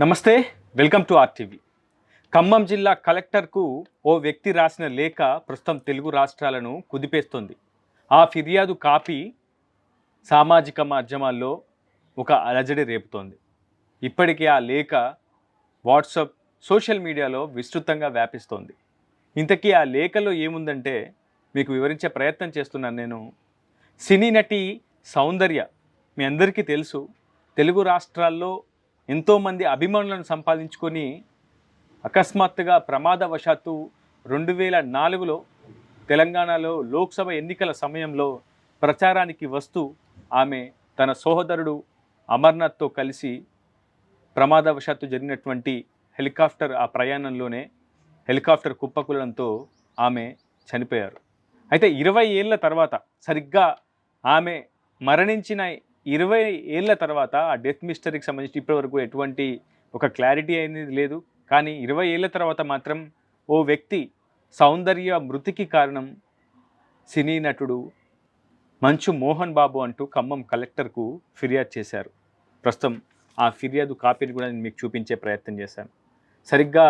నమస్తే, welcome to RTV. Khammam జిల్లా కలెక్టర్కు ఓ వ్యక్తి రాసిన లేఖ ప్రస్తుతం తెలుగు రాష్ట్రాలను కుదిపేస్తోంది. ఆ ఫిర్యాదు కాపీ సామాజిక మాధ్యమాల్లో ఒక అలజడి రేపుతోంది. ఇప్పటికే ఆ లేఖ వాట్సాప్, సోషల్ మీడియాలో విస్తృతంగా వ్యాపిస్తోంది. ఇంతకీ ఆ లేఖలో ఏముందంటే మీకు వివరించే ప్రయత్నం చేస్తున్నాను నేను. సినీ నటి సౌందర్య, మీ అందరికీ తెలుసు, తెలుగు రాష్ట్రాల్లో ఎంతోమంది అభిమానులను సంపాదించుకొని అకస్మాత్తుగా ప్రమాదవశాత్తు 2004లో తెలంగాణలో లోక్సభ ఎన్నికల సమయంలో ప్రచారానికి వస్తూ ఆమె తన సోదరుడు అమర్నాథ్తో కలిసి ప్రమాదవశాత్తు జరిగినటువంటి హెలికాప్టర్ ఆ ప్రయాణంలోనే హెలికాప్టర్ కుప్పకూలడంతో ఆమె చనిపోయారు. అయితే 20 ఏళ్ల తర్వాత, సరిగ్గా ఆమె మరణించిన 20 ఏళ్ల తర్వాత ఆ డెత్ మిస్టరీకి సంబంధించి ఇప్పటివరకు ఎటువంటి ఒక క్లారిటీ అనేది లేదు. కానీ 20 ఏళ్ల తర్వాత మాత్రం ఓ వ్యక్తి సౌందర్య మృతికి కారణం సినీ నటుడు మంచు మోహన్ బాబు అంటూ ఖమ్మం కలెక్టర్కు ఫిర్యాదు చేశారు. ప్రస్తుతం ఆ ఫిర్యాదు కాపీని కూడా నేను మీకు చూపించే ప్రయత్నం చేశాను. సరిగ్గా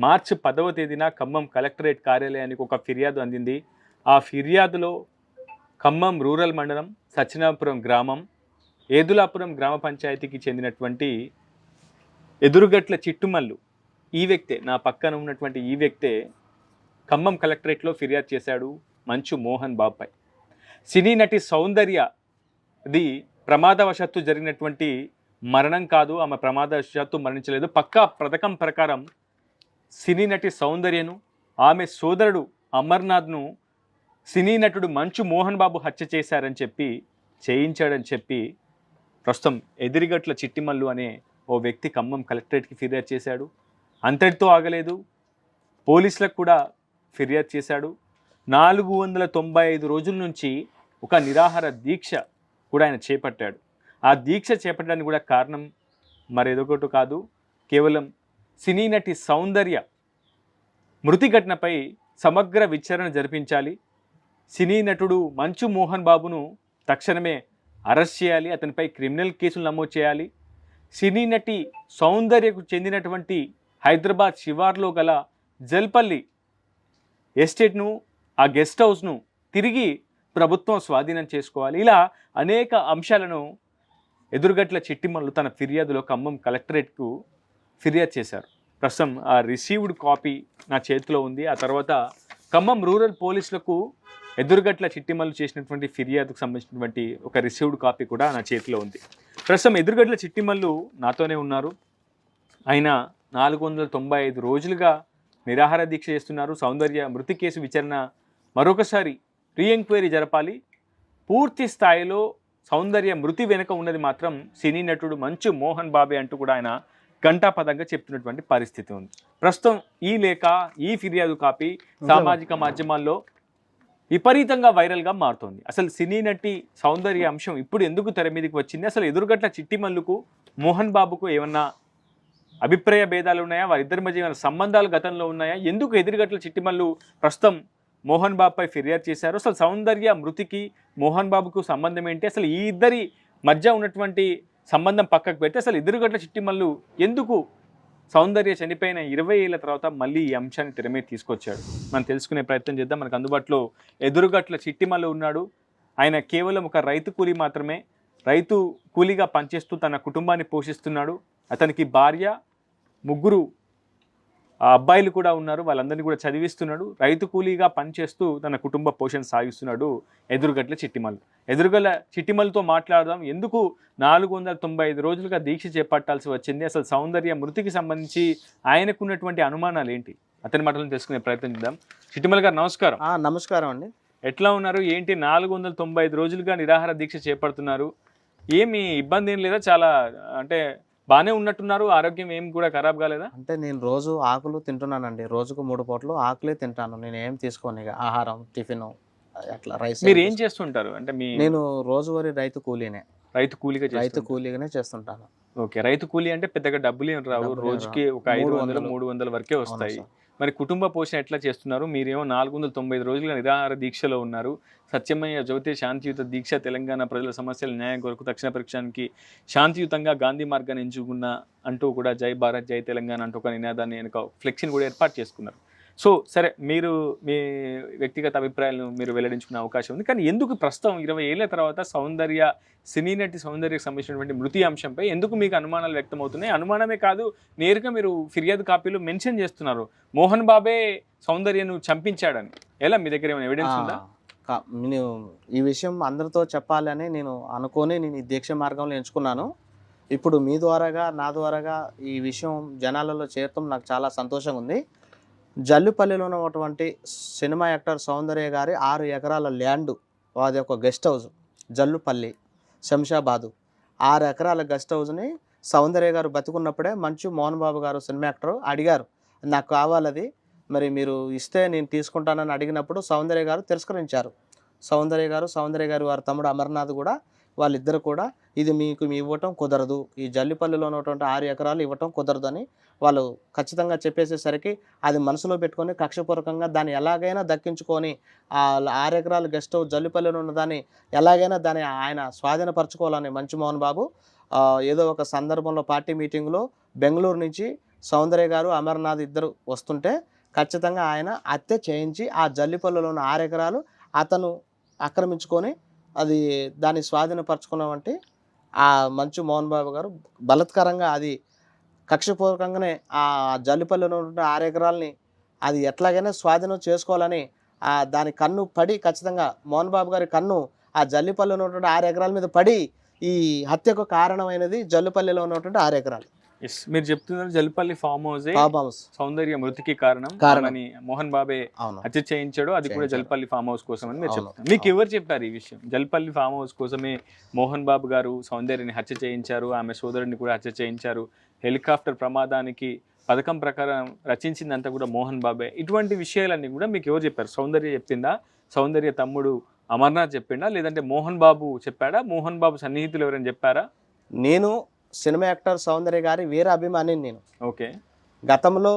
మార్చి 10వ తేదీన ఖమ్మం కలెక్టరేట్ కార్యాలయానికి ఒక ఫిర్యాదు అందింది. ఆ ఫిర్యాదులో ఖమ్మం రూరల్ మండలం సత్యనాపురం గ్రామం, ఏదులాపురం గ్రామ పంచాయతీకి చెందినటువంటి ఎదురుగట్ల చిట్టుమల్లు, ఈ వ్యక్తే, నా పక్కన ఉన్నటువంటి ఈ వ్యక్తే ఖమ్మం కలెక్టరేట్లో ఫిర్యాదు చేశాడు మంచు మోహన్ బాబుపై. సినీ నటి సౌందర్యది ప్రమాదవశాత్తు జరిగినటువంటి మరణం కాదు, ఆమె ప్రమాదవశాత్తు మరణించలేదు. పక్కా పథకం ప్రకారం సినీ నటి సౌందర్యను, ఆమె సోదరుడు అమర్నాథ్ను సినీ నటుడు మంచు మోహన్ బాబు హత్య చేయించాడని చెప్పి ప్రస్తుతం ఎదిరిగట్ల చిట్టిమల్లు అనే ఓ వ్యక్తి ఖమ్మం కలెక్టరేట్కి ఫిర్యాదు చేశాడు. అంతటితో ఆగలేదు, పోలీసులకు కూడా ఫిర్యాదు చేశాడు. 495 రోజుల నుంచి ఒక నిరాహార దీక్ష కూడా ఆయన చేపట్టాడు. ఆ దీక్ష చేపట్టడానికి కూడా కారణం మరేదొకటి కాదు, కేవలం సినీ నటి సౌందర్య మృతి ఘటనపై సమగ్ర విచారణ జరిపించాలి, సినీ నటుడు మంచు మోహన్ బాబును తక్షణమే అరెస్ట్ చేయాలి, అతనిపై క్రిమినల్ కేసులు నమోదు చేయాలి, సినీ నటి సౌందర్యకు చెందినటువంటి హైదరాబాద్ శివార్లో గల జల్పల్లి ఎస్టేట్ను, ఆ గెస్ట్ హౌస్ను తిరిగి ప్రభుత్వం స్వాధీనం చేసుకోవాలి. ఇలా అనేక అంశాలను ఎదురుగట్ల చిట్టిమల్లు తన ఫిర్యాదులో ఖమ్మం కలెక్టరేట్కు ఫిర్యాదు చేశారు. ప్రస్తుతం ఆ రిసీవ్డ్ కాపీ నా చేతిలో ఉంది. ఆ తర్వాత ఖమ్మం రూరల్ పోలీసులకు ఎదురుగట్ల చిట్టిమల్లు చేసినటువంటి ఫిర్యాదుకు సంబంధించినటువంటి ఒక రిసీవ్డ్ కాపీ కూడా నా చేతిలో ఉంది. ప్రస్తుతం ఎదురుగట్ల చిట్టిమల్లు నాతోనే ఉన్నారు. ఆయన 495 రోజులుగా నిరాహార దీక్ష చేస్తున్నారు. సౌందర్య మృతి కేసు విచారణ మరొకసారి రీఎంక్వైరీ జరపాలి, పూర్తి స్థాయిలో సౌందర్య మృతి వెనుక ఉన్నది మాత్రం సినీ నటుడు మంచు మోహన్ బాబే అంటూ కూడా ఆయన గంటాపదంగా చెప్తున్నటువంటి పరిస్థితి ఉంది. ప్రస్తుతం ఈ లేఖ, ఈ ఫిర్యాదు కాపీ సామాజిక మాధ్యమాల్లో విపరీతంగా వైరల్గా మారుతోంది. అసలు సినీ నటి సౌందర్య అంశం ఇప్పుడు ఎందుకు తెర మీదకి వచ్చింది? అసలు ఎదురుగట్ల చిట్టిమల్లుకు మోహన్ బాబుకు ఏమన్నా అభిప్రాయ భేదాలు ఉన్నాయా? వారిద్దరి మధ్య ఏమైనా సంబంధాలు గతంలో ఉన్నాయా? ఎందుకు ఎదురుగట్ల చిట్టిమల్లు ప్రస్తుతం మోహన్ బాబుపై ఫిర్యాదు చేశారు? అసలు సౌందర్య మృతికి మోహన్ బాబుకు సంబంధం ఏంటి? అసలు ఈ ఇద్దరి మధ్య ఉన్నటువంటి సంబంధం పక్కకు పెట్టి అసలు ఎదురుగట్ల చిట్టిమల్లు ఎందుకు సౌందర్య చనిపోయిన 20 ఏళ్ల తర్వాత మళ్ళీ ఈ అంశాన్ని తెర మీద తీసుకొచ్చాడు? మనం తెలుసుకునే ప్రయత్నం చేద్దాం. మనకు అందుబాటులో ఎదురుగట్ల చిట్టిమల్లు ఉన్నాడు. ఆయన కేవలం ఒక రైతు కూలీ మాత్రమే, రైతు కూలీగా పనిచేస్తూ తన కుటుంబాన్ని పోషిస్తున్నాడు. అతనికి భార్య, 3 అబ్బాయిలు కూడా ఉన్నారు. వాళ్ళందరినీ కూడా చదివిస్తున్నాడు. రైతు కూలీగా పనిచేస్తూ తన కుటుంబ పోషణ సాగిస్తున్నాడు ఎదురుగట్ల చిట్టిమల్లు. ఎదురుగట్ల చిట్టిమల్లుతో మాట్లాడదాం. ఎందుకు 495 రోజులుగా దీక్ష చేపట్టాల్సి వచ్చింది? అసలు సౌందర్య మృతికి సంబంధించి ఆయనకున్నటువంటి అనుమానాలు ఏంటి? అతని మాటలను తెలుసుకునే ప్రయత్నం చేద్దాం. చిట్టిమల్లు గారు నమస్కారం. నమస్కారం అండి. ఎట్లా ఉన్నారు? ఏంటి 495 రోజులుగా నిరాహార దీక్ష చేపడుతున్నారు? ఏమి ఇబ్బంది ఏం లేదా? చాలా అంటే బాగానే ఉన్నట్టున్నారు, ఆరోగ్యం ఏం కూడా ఖరాబ్ కాలేదా? అంటే నేను రోజు ఆకులు తింటున్నానండి. రోజుకు 3 పూటలు ఆకులే తింటాను. నేను ఏం తీసుకోను, ఇక ఆహారం, టిఫిన్, అట్లా రైస్. మీరు ఏం చేస్తుంటారు? అంటే నేను రోజువారీ రైతు కూలీనే. రైతు కూలీగానే చేస్తుంటాను. ఓకే, రైతు కూలీ అంటే పెద్దగా డబ్బులు ఏం రావు, రోజుకి ఒక 500-300 వరకే వస్తాయి. మరి కుటుంబ పోషణ ఎట్లా చేస్తున్నారు? మీరేమో 495 రోజులుగా నిరాహార దీక్షలో ఉన్నారు. సత్యమయ్య జ్యోతి శాంతియుత దీక్ష తెలంగాణ ప్రజల సమస్యల న్యాయం కొరకు తక్షణ పరిష్కారానికి శాంతియుతంగా గాంధీ మార్గాన్ని ఎంచుకున్న అంటూ కూడా జై భారత్ జై తెలంగాణ అంటూ ఒక నినాదాన్ని వెనుక ఫ్లెక్సీని కూడా ఏర్పాటు చేసుకున్నారు. సో సరే, మీరు మీ వ్యక్తిగత అభిప్రాయాలను మీరు వెల్లడించుకునే అవకాశం ఉంది. కానీ ఎందుకు ప్రస్తుతం 20 ఏళ్ల తర్వాత సినీ నటి సౌందర్యకు సంబంధించినటువంటి మృతి అంశంపై ఎందుకు మీకు అనుమానాలు వ్యక్తమవుతున్నాయి? అనుమానమే కాదు, నేరుగా మీరు ఫిర్యాదు కాపీలో మెన్షన్ చేస్తున్నారు మోహన్ బాబే సౌందర్యను చంపించాడని. ఎలా, మీ దగ్గర ఏమైనా ఎవిడెన్స్ ఉందా? నేను ఈ విషయం అందరితో చెప్పాలని నేను అనుకొని నేను ఈ దీక్ష మార్గంలో ఎంచుకున్నాను. ఇప్పుడు మీ ద్వారాగా నా ద్వారాగా ఈ విషయం జనాలలో చేరటం నాకు చాలా సంతోషంగా ఉంది. జల్లుపల్లిలో ఉన్నటువంటి సినిమా యాక్టర్ సౌందర్య గారి 6 ఎకరాల ల్యాండ్, అది ఒక గెస్ట్ హౌస్, జల్లుపల్లి శంషాబాదు 6 ఎకరాల గెస్ట్ హౌస్ని సౌందర్య గారు బతికున్నప్పుడే మంచు మోహన్ బాబు గారు సినిమా యాక్టర్ అడిగారు, నాకు కావాలది, మరి మీరు ఇస్తే నేను తీసుకుంటానని అడిగినప్పుడు సౌందర్య గారు తిరస్కరించారు. సౌందర్య గారు వారి తమ్ముడు అమర్నాథ్ కూడా, వాళ్ళిద్దరు కూడా ఇది మీకు ఇవ్వటం కుదరదు, ఈ జల్లిపల్లిలో ఉన్నటువంటి 6 ఎకరాలు ఇవ్వటం కుదరదని వాళ్ళు ఖచ్చితంగా చెప్పేసేసరికి అది మనసులో పెట్టుకొని కక్షపూర్వకంగా దాన్ని ఎలాగైనా దక్కించుకొని ఆ 6 ఎకరాల గెస్ట్ హౌస్ జల్లిపల్లిలో ఉన్న దాన్ని ఎలాగైనా దాన్ని ఆయన స్వాధీనపరచుకోవాలని మంచు మోహన్ బాబు ఏదో ఒక సందర్భంలో పార్టీ మీటింగ్లో బెంగళూరు నుంచి సౌందర్య గారు అమర్నాథ్ ఇద్దరు వస్తుంటే ఖచ్చితంగా ఆయన హత్య చేయించి ఆ జల్లిపల్లిలో ఉన్న 6 ఎకరాలు అతను ఆక్రమించుకొని అది దాన్ని స్వాధీనపరచుకున్నామంటే ఆ మంచు మోహన్ బాబు గారు బలత్కరంగా అది కక్షపూర్వకంగానే ఆ జల్లిపల్లిలో ఉన్న 6 ఎకరాలని అది ఎట్లాగైనా స్వాధీనం చేసుకోవాలని దాని కన్ను పడి, ఖచ్చితంగా మోహన్ బాబు గారి కన్ను ఆ జల్లిపల్లిలో ఉన్నటువంటి 6 ఎకరాల మీద పడి ఈ హత్యకు కారణమైనది జల్లిపల్లిలో ఉన్నటువంటి 6 ఎకరాలు. మీరు చెప్తున్నారు జల్లిపల్లి ఫామ్ హౌస్ సౌందర్య మృతికి కారణం అని మోహన్ బాబే హత్య చేయించాడు, అది కూడా జల్లిపల్లి ఫామ్ హౌస్ కోసం అని మీరు చెప్తారు. మీకు ఎవరు చెప్పారు ఈ విషయం? జల్లిపల్లి ఫామ్ హౌస్ కోసమే మోహన్ బాబు గారు సౌందర్యని హత్య చేయించారు, ఆమె సోదరుడిని కూడా హత్య చేయించారు, హెలికాప్టర్ ప్రమాదానికి పథకం ప్రకారం రచించిందంతా కూడా మోహన్ బాబే. ఇటువంటి విషయాలన్నీ కూడా మీకు ఎవరు చెప్పారు? సౌందర్య చెప్పిందా? సౌందర్య తమ్ముడు అమర్నాథ్ చెప్పిండా? లేదంటే మోహన్ బాబు చెప్పాడా? మోహన్ బాబు సన్నిహితులు ఎవరైనా చెప్పారా? నేను సినిమా యాక్టర్ సౌందర్య గారి వీర అభిమానిని. నేను ఓకే, గతంలో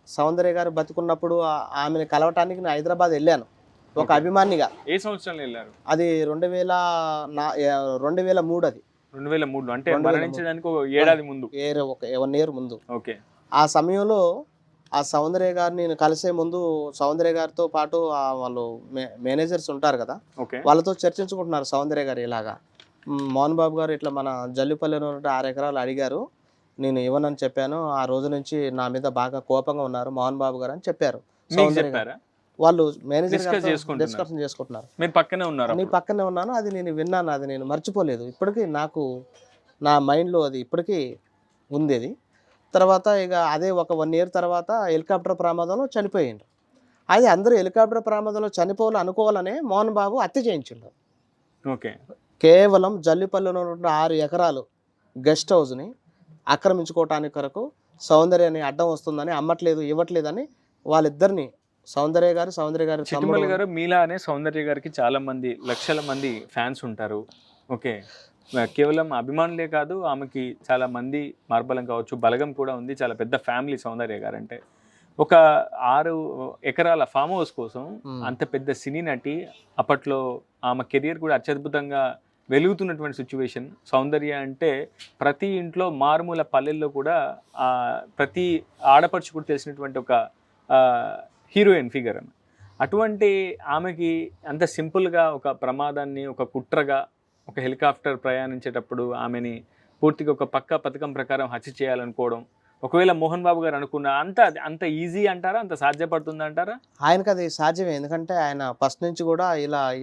సౌందర్య గారు బతుకున్నప్పుడు ఆమెను కలవటానికి నేను హైదరాబాద్ వెళ్ళాను ఒక అభిమానిగా. ఏ సంవత్సరంలో వెళ్ళారు? అది 2003. అది 2003 అంటే మరణించడానికి ఒక ఏడాది ముందు, ఒక 1 year ముందు. ఓకే, ఆ సమయంలో ఆ సౌందర్య గారిని నేను కలిసే ముందు సౌందర్య గారితో పాటు వాళ్ళు మేనేజర్స్ ఉంటారు కదా, వాళ్ళతో చర్చించుకుంటున్నారు. సౌందర్య గారు ఇలాగా మోహన్ బాబు గారు ఇట్లా మన జల్లిపల్లిలో 6 ఎకరాలు అడిగారు, నేను ఇవ్వనని చెప్పాను, ఆ రోజు నుంచి నా మీద బాగా కోపంగా ఉన్నారు మోహన్ బాబు గారు అని చెప్పారు. వాళ్ళు మేనేజర్ డిస్కషన్ చేసుకుంటున్నారు. మీరు పక్కనే ఉన్నారు? నేను పక్కనే ఉన్నాను, అది నేను విన్నాను, అది నేను మర్చిపోలేదు. ఇప్పటికీ నాకు నా మైండ్లో అది ఇప్పటికీ ఉంది. అది తర్వాత ఇక అదే ఒక 1 year తర్వాత హెలికాప్టర్ ప్రమాదంలో చనిపోయిండు. అది అందరూ హెలికాప్టర్ ప్రమాదంలో చనిపోవాలి అనుకోవాలనే మోహన్ బాబు హత్య చేయించిండు. ఓకే, కేవలం జల్లిపల్లిలో ఉన్న 6 ఎకరాలు గెస్ట్ హౌస్ని ఆక్రమించుకోవటానికి కొరకు సౌందర్యని అడ్డం వస్తుందని, అమ్మట్లేదు ఇవ్వట్లేదని వాళ్ళిద్దరిని సౌందర్య గారు చిట్టుమల్లి గారు మీలానే సౌందర్య గారికి చాలా మంది లక్షల మంది ఫ్యాన్స్ ఉంటారు. ఓకే, కేవలం అభిమానులే కాదు, ఆమెకి చాలా మంది మార్బలం కావచ్చు బలగం కూడా ఉంది, చాలా పెద్ద ఫ్యామిలీ సౌందర్య గారు అంటే. ఒక 6 ఎకరాల ఫామ్ హౌస్ కోసం అంత పెద్ద సినీ నటి, అప్పట్లో ఆమె కెరియర్ కూడా అత్యద్భుతంగా వెలుగుతున్నటువంటి సిచ్యువేషన్. సౌందర్య అంటే ప్రతి ఇంట్లో మారుమూల పల్లెల్లో కూడా ప్రతి ఆడపడుచు కూడా తెలిసినటువంటి ఒక హీరోయిన్ ఫిగర్ అని. అటువంటి ఆమెకి అంత సింపుల్గా ఒక ప్రమాదాన్ని, ఒక కుట్రగా, ఒక హెలికాప్టర్ ప్రయాణించేటప్పుడు ఆమెని పూర్తిగా ఒక పక్కా పథకం ప్రకారం హత్య చేయాలనుకోవడం, ఒకవేళ మోహన్ బాబు గారు అనుకున్న అంత ఈజీ అంటారా? అంత సాధ్యపడుతుంది అంటారా? ఆయనకు అది సాధ్యమే, ఎందుకంటే ఆయన ఫస్ట్ నుంచి కూడా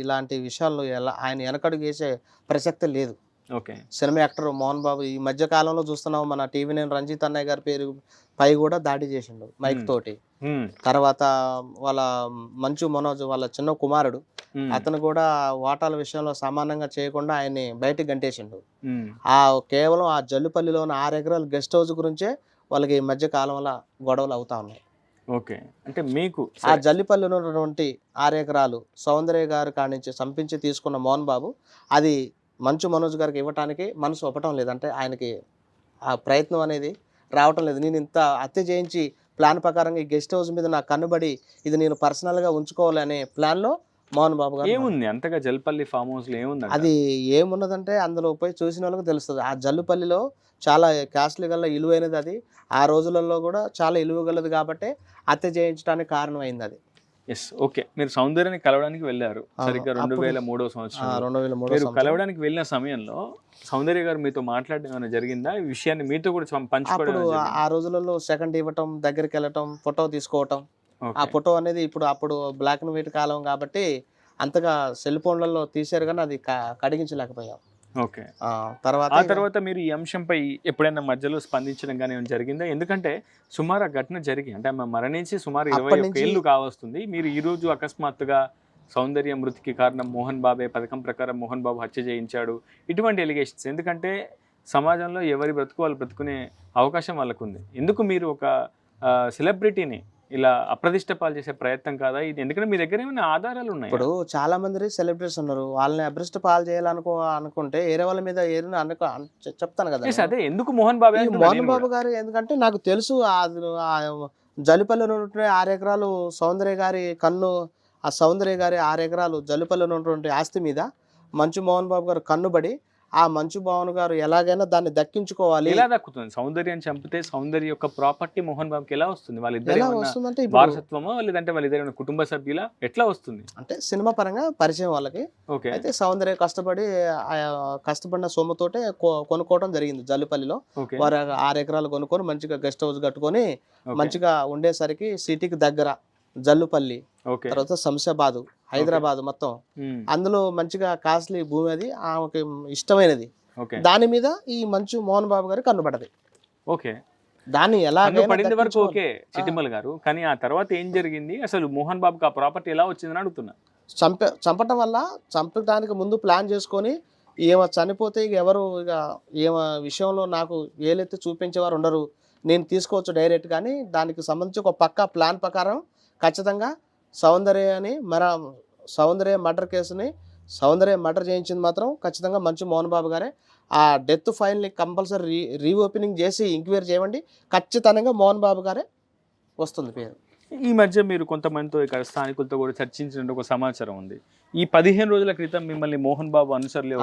ఇలాంటి విషయాల్లో ఆయన వెనకడుగు వేసే ప్రసక్తి లేదు. Okay, cinema actor Mohan Babu ఈ మధ్య కాలంలో చూస్తున్నాం, మన టీవీ9 రంజిత్ అన్నయ్య గారి పేరు పై కూడా దాడి చేసిండు మైక్ తోటి. తర్వాత వాళ్ళ మంచు మనోజ్ వాళ్ళ చిన్న కుమారుడు, అతను కూడా వాటాల విషయంలో సమానంగా చేయకుండా ఆయన్ని బయటికి గంటేసిండు. కేవలం ఆ జల్లుపల్లిలో ఉన్న 6 ఎకరాల గెస్ట్ హౌస్ గురించే వాళ్ళకి ఈ మధ్య కాలంలో గొడవలు అవుతా ఉన్నాయి. ఓకే, అంటే మీకు ఆ జల్లిపల్లిలో ఉన్నటువంటి 6 ఎకరాలు సౌందర్య గారి కాడి నుంచి సంపించి తీసుకున్న మోహన్ బాబు అది మంచు మనోజ్ గారికి ఇవ్వటానికి మనసు ఒప్పటం లేదు. అంటే ఆయనకి ఆ ప్రయత్నం అనేది రావటం లేదు. నేను ఇంత హత్య చేయించి ప్లాన్ ప్రకారంగా ఈ గెస్ట్ హౌస్ మీద నాకు కన్నుబడి ఇది నేను పర్సనల్గా ఉంచుకోవాలి అనే ప్లాన్లో మోహన్ బాబు గారు ఏముంది అంతగా జల్పల్లి ఫామ్ హౌస్ లో ఏముంది అది ఏమున్నదంటే అందులో పోయి చూసిన వాళ్ళకి తెలుస్తుంది. ఆ జల్లుపల్లిలో చాలా కాస్ట్లీ గల ఇలువైనది అది. ఆ రోజులలో కూడా చాలా ఇలువ గలది కాబట్టి హత్య చేయించడానికి కారణమైంది అది. Yes okay. మీరు సౌందర్యాన్ని కలవడానికి వెళ్ళారు సరిగ్గా 2003 సంవత్సరం. 2003 కలవడానికి వెళ్ళిన సమయంలో సౌందర్య గారు మీతో మాట్లాడడం ఏమైనా జరిగిందా? ఈ విషయాన్ని మీతో కూడా పంచుకోవడం ఆ రోజులలో సెకండ్ ఇవ్వటం, దగ్గరికి వెళ్ళటం, ఫోటో తీసుకోవటం. ఆ ఫోటో అనేది అప్పుడు బ్లాక్ అండ్ వైట్ కాలం కాబట్టి అంతగా సెల్ ఫోన్లలో తీశారు కానీ అది కడిగించలేకపోయాం. ఓకే. ఆ తర్వాత మీరు ఈ అంశంపై ఎప్పుడైనా మధ్యలో స్పందించడం కానీ ఏమైనా జరిగిందా? ఎందుకంటే సుమారు ఆ ఘటన జరిగి అంటే ఆమె మరణించి సుమారు 21 ఏళ్ళు కావస్తుంది. మీరు ఈ రోజు అకస్మాత్తుగా సౌందర్య మృతికి కారణం మోహన్ బాబే, పథకం ప్రకారం మోహన్ బాబు హత్య చేయించాడు, ఇటువంటి ఎలిగేషన్స్. ఎందుకంటే సమాజంలో ఎవరి బ్రతుకు వాళ్ళు బ్రతుకునే అవకాశం వాళ్ళకు ఉంది. ఎందుకు మీరు ఒక సెలబ్రిటీని ఇలా అప్రదిష్ట పాలు చేసే ప్రయత్నం కాదా ఇది? ఎందుకంటే మీ దగ్గర ఏమైనా ఆధారాలు ఉన్నాయి. ఇప్పుడు చాలా మంది సెలబ్రిటీస్ ఉన్నారు, వాళ్ళని అప్రదిష్ట పాలు చేయాలనుకుంటే వేరే వాళ్ళ మీద ఏదైనా చెప్తాను కదా. అదే ఎందుకు మోహన్ బాబు గారు ఎందుకంటే నాకు తెలుసు జల్లిపల్లిలో ఉంటున్న 6 ఎకరాలు సౌందర్య గారి కన్ను, ఆ సౌందర్య గారి 6 ఎకరాలు జల్లిపల్లిలో ఉన్నటువంటి ఆస్తి మీద మంచు మోహన్ బాబు గారు కన్నుబడి ఆ మంచు మోహన్ గారు ఎలాగైనా దాన్ని దక్కించుకోవాలి. ఎలా దక్కుతుంది? సౌందర్యం చంపితే సౌందర్య యొక్క ప్రాపర్టీ మోహన్ బాబుకి ఎలా వస్తుంది? వాళ్ళిద్దరు వారసత్వమా లేదంటే వాళ్ళిద్దరు కుటుంబ సభ్యుల ఎట్లా వస్తుంది? అంటే సినిమా పరంగా పరిచయం వాళ్ళకి. అయితే సౌందర్య కష్టపడిన సొమ్ముతోటే కొనుక్కోవడం జరిగింది జల్లిపల్లిలో. వారు 6 ఎకరాలు కొనుక్కొని మంచిగా గెస్ట్ హౌస్ కట్టుకొని మంచిగా ఉండేసరికి సిటీకి దగ్గర జల్లుపల్లి, తర్వాత శంషాబాద్, హైదరాబాద్ మొత్తం అందులో మంచిగా కాస్ట్లీ భూమి అది ఆమెకి ఇష్టమైనది. దాని మీద ఈ మంచు మోహన్ బాబు గారు కన్నుపడది. ఓకే. దాన్ని ఎలా పడింది వరకు ఓకే చిట్టిమల్ గారు, కానీ ఆ తర్వాత ఏం జరిగింది? అసలు మోహన్ బాబుకి ఆ ప్రాపర్టీ ఎలా వచ్చిందని అడుగుతున్నా. చంపటం వల్ల చంపడానికి ముందు ప్లాన్ చేసుకొని ఏమో చనిపోతే ఇక ఎవరు ఇక ఏమో విషయంలో నాకు ఏలెత్తి చూపించేవారు ఉండరు, నేను తీసుకోవచ్చు డైరెక్ట్. కానీ దానికి సంబంధించి ఒక పక్కా ప్లాన్ ప్రకారం ఖచ్చితంగా సౌందర్య మర్డర్ కేసుని మర్డర్ చేయించింది మాత్రం ఖచ్చితంగా మంచు మోహన్ బాబు గారే. ఆ డెత్ ఫైల్ని కంపల్సరీ రీఓపెనింగ్ చేసి ఎంక్వైరీ చేయండి, ఖచ్చితంగా మోహన్ బాబు గారే వస్తుంది పేరు. ఈ మధ్య మీరు కొంతమందితో ఇక్కడ స్థానికులతో కూడా చర్చించిన ఒక సమాచారం ఉంది. ఈ 15 రోజుల క్రితం మిమ్మల్ని మోహన్ బాబు అనుచరులు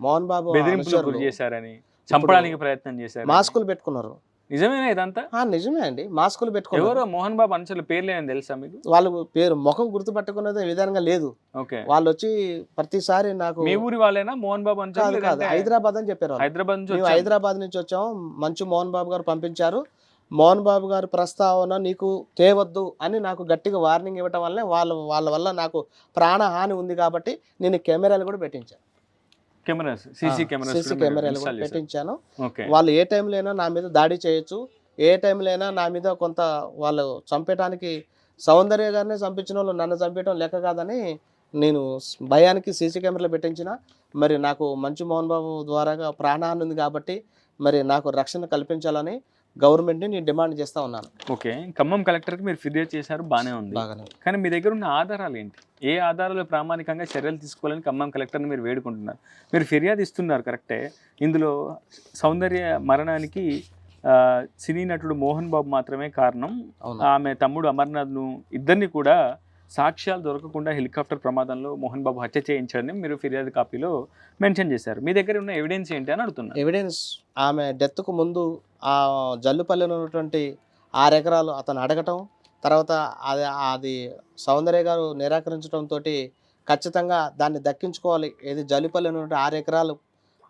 మోహన్ బాబు బెదిరింపులకు గురి చేశారని, చంపడానికి ప్రయత్నం చేశారు, మాస్కులు పెట్టుకున్నారు. నిజమేనా ఇదంతా? నిజమే అండి, మాస్కులు పెట్టుకున్నారు. ఎవరో మోహన్ బాబు అనుచరుల పేర్లు ఏమని తెలుసా మీకు? వాళ్ళ పేరు ముఖం గుర్తుపట్టుకునేది విధానంగా లేదు. ఓకే. వాళ్ళు వచ్చి ప్రతిసారి నాకు మీ ఊరి వాళ్ళేనా మోహన్ బాబు అనుచరులు? హైదరాబాద్ అని చెప్పారు. హైదరాబాద్ నుంచి వచ్చాము, మంచు మోహన్ బాబు గారు పంపించారు, మోహన్ బాబు గారి ప్రస్తావన నీకు తేవద్దు అని నాకు గట్టిగా వార్నింగ్ ఇవ్వటం వల్లే వాళ్ళ వల్ల నాకు ప్రాణహాని ఉంది కాబట్టి నేను కెమెరాలు కూడా పెట్టించాను. సీసీ కెమెరాలు కూడా పెట్టించాను. వాళ్ళు ఏ టైంలో అయినా నా మీద దాడి చేయొచ్చు, ఏ టైంలో అయినా నా మీద కొంత వాళ్ళు చంపేయడానికి, సౌందర్య గారిని చంపించిన వాళ్ళు నన్ను చంపేయడం లెక్క కాదని నేను భయానికి సీసీ కెమెరాలు పెట్టించిన. మరి నాకు మంచు మోహన్ బాబు ద్వారాగా ప్రాణహాని ఉంది కాబట్టి మరి నాకు రక్షణ కల్పించాలని గవర్నమెంట్ని నేను డిమాండ్ చేస్తూ ఉన్నాను. ఓకే. ఖమ్మం కలెక్టర్కి మీరు ఫిర్యాదు చేశారు, బాగానే ఉంది. కానీ మీ దగ్గర ఉన్న ఆధారాలు ఏంటి? ఏ ఆధారాలు ప్రామాణికంగా చర్యలు తీసుకోవాలని ఖమ్మం కలెక్టర్ని మీరు వేడుకుంటున్నారు? మీరు ఫిర్యాదు ఇస్తున్నారు కరెక్టే, ఇందులో సౌందర్య మరణానికి సినీ నటుడు మోహన్ బాబు మాత్రమే కారణం, ఆమె తమ్ముడు అమర్నాథ్ను ఇద్దరిని కూడా సాక్ష్యాలు దొరకకుండా హెలికాప్టర్ ప్రమాదంలో మోహన్ బాబు హత్య చేయించారని మీరు ఫిర్యాదు కాపీలో మెన్షన్ చేశారు. మీ దగ్గర ఉన్న ఎవిడెన్స్ ఏంటి అని అడుగుతున్నా. ఎవిడెన్స్ ఆమె డెత్కు ముందు ఆ జల్లుపల్లిలో ఉన్నటువంటి 6 ఎకరాలు అతను అడగటం, తర్వాత అది సౌందర్య గారు నిరాకరించడంతో ఖచ్చితంగా దాన్ని దక్కించుకోవాలి, ఏది జల్లుపల్లి ఉన్నటువంటి 6 ఎకరాలు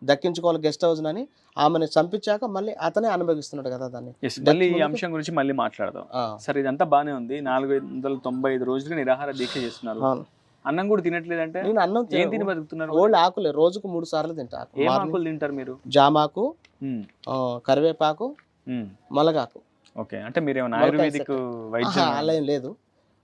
దక్కించుకోవాలి గెస్ట్ హౌస్ అని ఆమెను చంపించాక మళ్ళీ అతనే అనుభవిస్తున్నాడు కదా దాన్ని. మళ్ళీ ఈ అంశం గురించి మళ్ళీ మాట్లాడదాం. సరే, ఇదంతా బానే ఉంది. 495 రోజులు నిరాహార దీక్ష చేస్తున్నారు, అన్నం కూడా తినట్లేదంటే నేను అన్నం ఏం తిని బతుకుతున్నారు? ఓల్డ్ ఆకులే, రోజుకు 3 సార్లు తింటా. ఏం ఆకులు తింటారు మీరు? జామాకు, కరివేపాకు, మొలగాకు. ఓకే. అంటే మీరు ఏమైనా ఆయుర్వేదిక్ వైద్యం? అలా ఏం లేదు,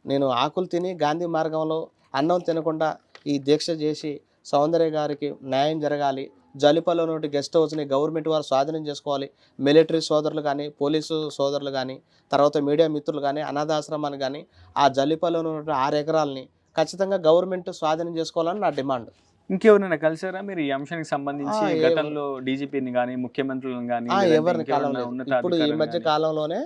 నేను ఆకులు తిని గాంధీ మార్గంలో అన్నం తినకుండా ఈ దీక్ష చేసి సౌందర్య గారికి న్యాయం జరగాలి, జల్లిపల్లిలో ఉన్నటువంటి గెస్ట్ హౌస్ని గవర్నమెంట్ వారు స్వాధీనం చేసుకోవాలి, మిలిటరీ సోదరులు కానీ, పోలీసు సోదరులు కానీ, తర్వాత మీడియా మిత్రులు కానీ, అనాథాశ్రమాన్ని కానీ, ఆ జల్లిపల్లిలో ఉన్నటువంటి 6 ఎకరాలని ఖచ్చితంగా గవర్నమెంట్ స్వాధీనం చేసుకోవాలని నా డిమాండ్. ఇంకెవరైనా కలిసారా మీరు ఈ అంశానికి సంబంధించి? ఆ, గతంలో డీజీపీని కానీ, ముఖ్యమంత్రులను కానీ, ఎవరిని కలవలేదు. ఇప్పుడు ఈ మధ్య కాలంలోనే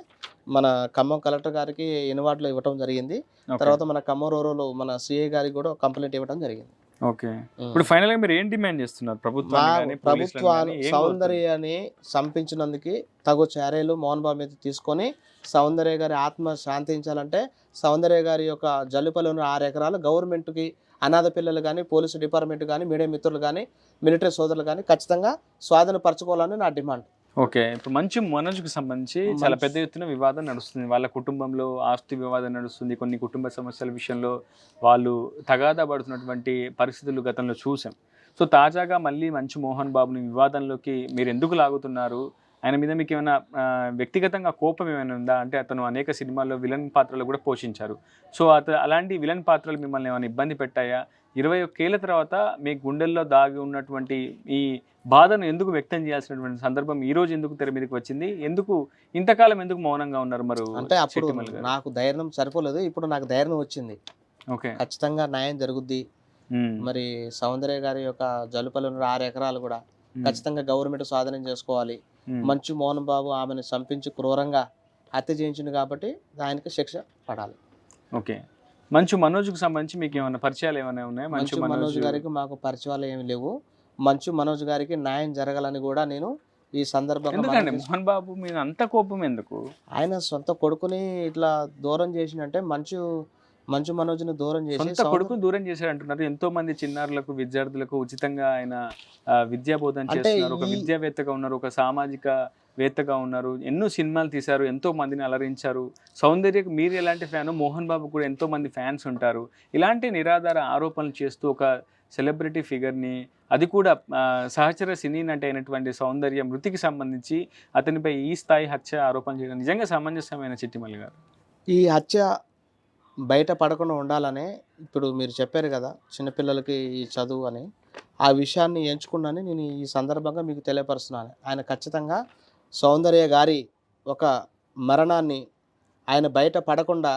మన ఖమ్మం కలెక్టర్ గారికి ఇన్వార్డులు ఇవ్వడం జరిగింది. తర్వాత మన ఖమ్మం రూరల్ మన సిఐ గారికి కూడా కంప్లైంట్ ఇవ్వడం జరిగింది. ఓకే. ఇప్పుడు ఫైనల్ గా మీరు ఏం డిమాండ్ చేస్తున్నారు? ప్రభుత్వాన్ని సౌందర్యాన్ని చంపించినందుకు తగు చర్యలు మోహన్ బాబు మీద తీసుకొని సౌందర్య గారి ఆత్మ శాంతించాలంటే సౌందర్య గారి యొక్క జల్లుపల్లి ఉన్న 6 ఎకరాలు గవర్నమెంట్కి అనాథ పిల్లలు కానీ, పోలీసు డిపార్ట్మెంట్ కానీ, మీడియా మిత్రులు కానీ, మిలిటరీ సోదరులు కానీ ఖచ్చితంగా స్వాధీనపరచుకోవాలని నా డిమాండ్. ఓకే. ఇప్పుడు మంచు మనోజ్కి సంబంధించి చాలా పెద్ద ఎత్తున వివాదం నడుస్తుంది. వాళ్ళ కుటుంబంలో ఆస్తి వివాదం నడుస్తుంది. కొన్ని కుటుంబ సమస్యల విషయంలో వాళ్ళు తగాదా పడుతున్నటువంటి పరిస్థితులు గతంలో చూసాం. సో తాజాగా మళ్ళీ మంచు మోహన్ బాబుని వివాదంలోకి మీరు ఎందుకు లాగుతున్నారు? ఆయన మీద మీకు ఏమైనా వ్యక్తిగతంగా కోపం ఏమైనా ఉందా? అంటే అతను అనేక సినిమాల్లో విలన్ పాత్రలు కూడా పోషించారు. సో అలాంటి విలన్ పాత్రలు మిమ్మల్ని ఏమైనా ఇబ్బంది పెట్టాయా? 21 ఏళ్ల తర్వాత మీ గుండెల్లో దాగి ఉన్నటువంటి ఈ బాధను ఎందుకు వ్యక్తం చేయాల్సినటువంటి సందర్భం ఈ రోజు ఎందుకు తెర మీదకి వచ్చింది? ఎందుకు ఇంతకాలం ఎందుకు మౌనంగా ఉన్నారు? మరి అంటే అప్పుడు నాకు ధైర్యం సరిపోలేదు, ఇప్పుడు నాకు ధైర్యం వచ్చింది. ఓకే, ఖచ్చితంగా న్యాయం జరుగుద్ది. మరి సౌందర్య గారి యొక్క జలుపలు 6 ఎకరాలు కూడా ఖచ్చితంగా గవర్నమెంట్ స్వాధీనం చేసుకోవాలి. మంచు మోహన్ బాబు ఆమెను చంపించి క్రూరంగా హత్య చేయించింది కాబట్టి ఆయనకి శిక్ష పడాలి. ఓకే. మంచు మనోజ్కి సంబంధించి మీకు ఏమైనా పరిచయాలు ఏమైనా ఉన్నాయా? మంచు మనోజ్ గారికి మాకు పరిచయాలు ఏమి లేవు. మంచు మనోజ్ గారికి న్యాయం జరగాలని కూడా నేను ఈ సందర్భంగా. మోహన్ బాబు మీద అంత కోపం ఎందుకు? ఆయన సొంత కొడుకుని ఇట్లా దూరం చేసినంటే మంచు మనోజ్ని దూరం చేసి కొడుకుని దూరం చేశాడు అంటున్నారు. ఎంతో మంది చిన్నారులకు, విద్యార్థులకు ఉచితంగా ఆయన విద్యా బోధన చేస్తున్నారు. ఒక విద్యావేత్తగా ఉన్నారు, ఒక సామాజిక వేత్తగా ఉన్నారు. ఎన్నో సినిమాలు తీశారు, ఎంతో మందిని అలరించారు. సౌందర్యకు మీరు ఎలాంటి ఫ్యాను, మోహన్ బాబు కూడా ఎంతో మంది ఫ్యాన్స్ ఉంటారు. ఇలాంటి నిరాధార ఆరోపణలు చేస్తూ ఒక సెలబ్రిటీ ఫిగర్ని, అది కూడా సహచర సినీ నటి అయినటువంటి సౌందర్య మృతికి సంబంధించి అతనిపై ఈ స్థాయి హత్య ఆరోపణ చేయడం నిజంగా సమంజసమైన చిట్టిమల్లి గారు? ఈ హత్య బయట పడకుండా ఉండాలనే ఇప్పుడు మీరు చెప్పారు కదా చిన్నపిల్లలకి ఈ చదువు అని, ఆ విషయాన్ని ఎంచుకున్నాను నేను ఈ సందర్భంగా మీకు తెలియపరుస్తున్నాను. ఆయన ఖచ్చితంగా సౌందర్య గారి ఒక మరణాన్ని ఆయన బయట పడకుండా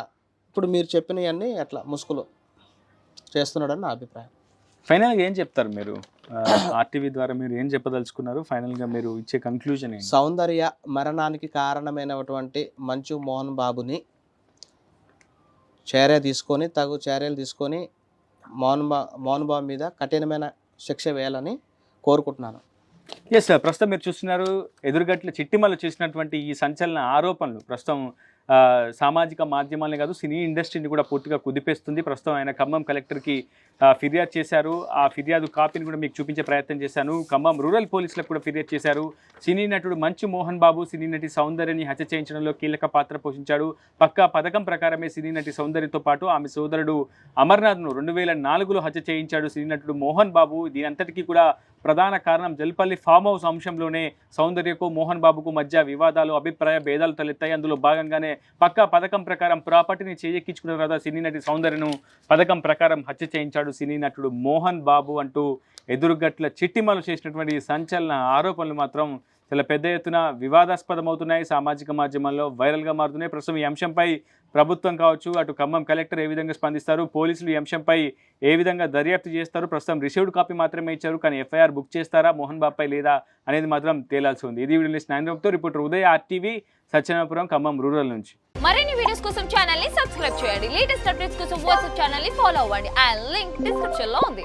ఇప్పుడు మీరు చెప్పినవన్నీ అట్లా ముసుగులో చేస్తున్నాడని నా అభిప్రాయం. ఫైనల్గా ఏం చెప్తారు మీరు? ఆర్టీవీ ద్వారా మీరు ఏం చెప్పదలుచుకున్నారు? ఫైనల్గా మీరు ఇచ్చే కంక్లూజన్ ఏంటి? సౌందర్య మరణానికి కారణమైనటువంటి మంచు మోహన్ బాబుని తగు చర్యలు తీసుకొని మోహన్ బాబు మీద కఠినమైన శిక్ష వేయాలని కోరుకుంటున్నాను. ఎస్ సార్, ప్రస్తుతం మీరు చూస్తున్నారు ఎదురుగట్ల చిట్టిమల్లి చేసినటువంటి ఈ సంచలన ఆరోపణలు ప్రస్తుతం సామాజిక మాధ్యమాలనే కాదు సినీ ఇండస్ట్రీని కూడా పూర్తిగా కుదిపేస్తుంది. ప్రస్తుతం ఆయన ఖమ్మం కలెక్టర్కి ఫిర్యాదు చేశారు. ఆ ఫిర్యాదు కాపీని కూడా మీకు చూపించే ప్రయత్నం చేశాను. ఖమ్మం రూరల్ పోలీసులకు కూడా ఫిర్యాదు చేశారు. సినీ నటుడు మంచు మోహన్ బాబు సినీ నటి సౌందర్యని హత్య చేయించడంలో కీలక పాత్ర పోషించాడు. పక్కా పథకం ప్రకారమే సినీ నటి సౌందర్యతో పాటు ఆమె సోదరుడు అమర్నాథ్ను 2004లో హత్య చేయించాడు సినీ నటుడు మోహన్ బాబు. దీని అంతటికీ కూడా ప్రధాన కారణం జల్పల్లి ఫామ్ హౌస్ అంశంలోనే సౌందర్యకు మోహన్ బాబుకు మధ్య వివాదాలు, అభిప్రాయ భేదాలు తలెత్తాయి. అందులో భాగంగానే పక్కా పథకం ప్రకారం ప్రాపర్టీని చేజెక్కించుకున్న తర్వాత సినీ నటి సౌందర్యను పథకం ప్రకారం హత్య చేయించాడు సినీ నటుడు మోహన్ బాబు అంటూ ఎదురుగట్ల చిట్టిమల్లి చేసినటువంటి సంచలన ఆరోపణలు మాత్రం చాలా పెద్ద ఎత్తున వివాదాస్పదమవుతున్నాయి. సామాజిక మాధ్యమాల్లో వైరల్గా మారుతున్నాయి. ప్రస్తుతం ఈ అంశంపై ప్రభుత్వం కావచ్చు, అటు ఖమ్మం కలెక్టర్ ఏ విధంగా స్పందిస్తారు, పోలీసులు ఈ అంశంపై ఏ విధంగా దర్యాప్తు చేస్తారు, ప్రస్తుతం రిసీవ్డ్ కాపీ మాత్రమే ఇచ్చారు కానీ ఎఫ్ఐఆర్ బుక్ చేస్తారా మోహన్ బాబుపై లేదా అనేది మాత్రం తేలాల్సి ఉంది. ఇది video list reporter Uday, RTV, Satyanapuram, Khammam rural నుంచి. మరిన్ని వీడియోస్ కోసం ఛానల్ ని సబ్స్క్రైబ్ చేయండి. లేటెస్ట్ అప్డేట్స్ కోసం వాట్సాప్ ఛానల్ ని ఫాలో అవ్వండి. ఆ లింక్ డిస్క్రిప్షన్ లో ఉంది.